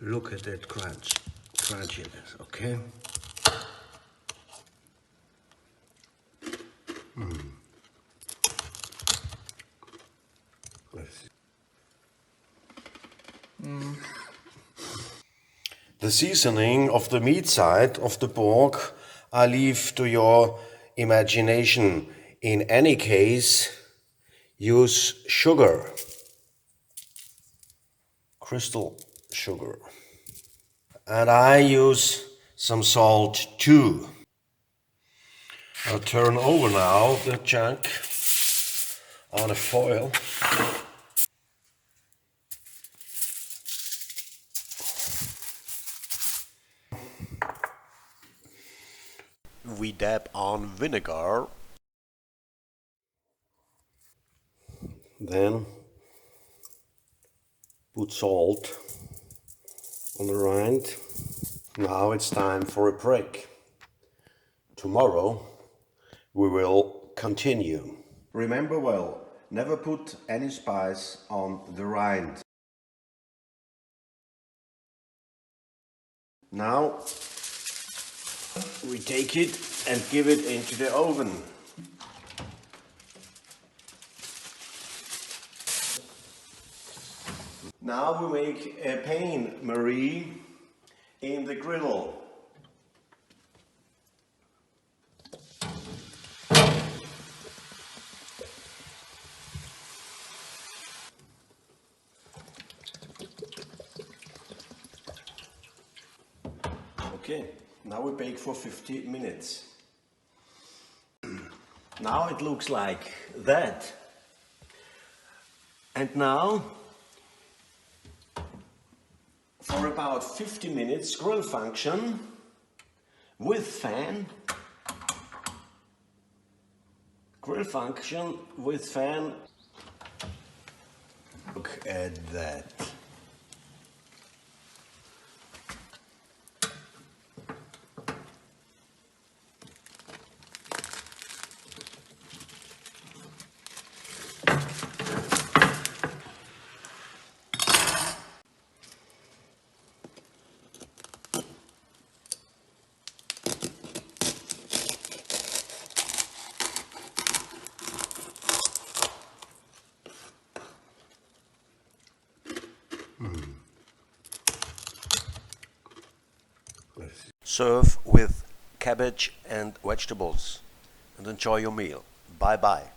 Look at that crunchiness, okay? The seasoning of the meat side of the pork I leave to your imagination. In any case, use sugar, crystal sugar. And I use some salt too. I'll turn over now the chunk on a foil. We dab on vinegar. Then put salt on the rind. Now it's time for a break. Tomorrow we will continue. Remember well, never put any spice on the rind. Now we take it and give it into the oven. Now we make a pain marie in the griddle. Okay, now we bake for 50 minutes. Now it looks like that. And now, for about 50 minutes, grill function with fan. Grill function with fan. Look at that. Serve with cabbage and vegetables and enjoy your meal. Bye bye.